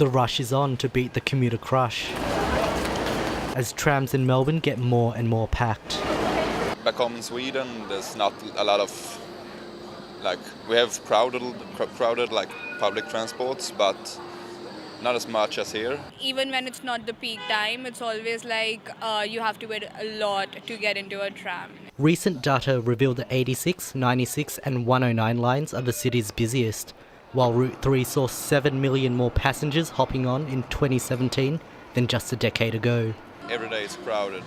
The rush is on to beat the commuter crush, as trams in Melbourne get more and more packed. Back home in Sweden, there's not a lot of, we have crowded public transports, but not as much as here. Even when it's not the peak time, it's always you have to wait a lot to get into a tram. Recent data revealed that 86, 96 and 109 lines are the city's busiest, while Route 3 saw 7 million more passengers hopping on in 2017 than just a decade ago. Every day it's crowded,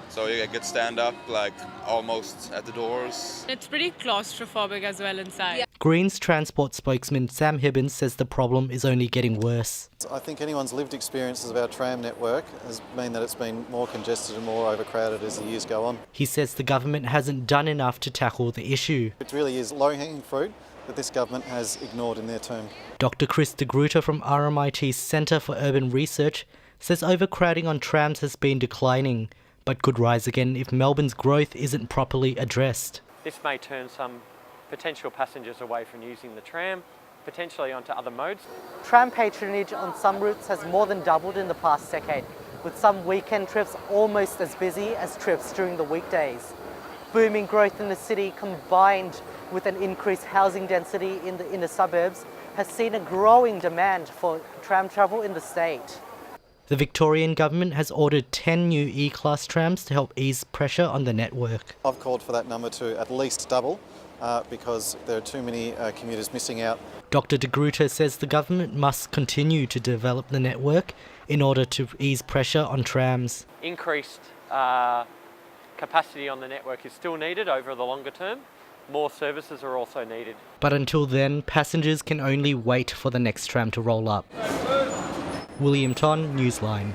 so you get stand up almost at the doors. It's pretty claustrophobic as well inside. Yeah. Greens Transport spokesman Sam Hibbins says the problem is only getting worse. I think anyone's lived experiences of our tram network has meant that it's been more congested and more overcrowded as the years go on. He says the government hasn't done enough to tackle the issue. It really is low-hanging fruit that this government has ignored in their term. Dr Chris de Gruyter from RMIT's Centre for Urban Research says overcrowding on trams has been declining, but could rise again if Melbourne's growth isn't properly addressed. This may turn some potential passengers away from using the tram, potentially onto other modes. Tram patronage on some routes has more than doubled in the past decade, with some weekend trips almost as busy as trips during the weekdays. Booming growth in the city combined with an increased housing density in the inner suburbs has seen a growing demand for tram travel in the state. The Victorian government has ordered 10 new E-Class trams to help ease pressure on the network. I've called for that number to at least double because there are too many commuters missing out. Dr de Gruyter says the government must continue to develop the network in order to ease pressure on trams. Increased capacity on the network is still needed over the longer term. More services are also needed. But until then, passengers can only wait for the next tram to roll up. William Ton, Newsline.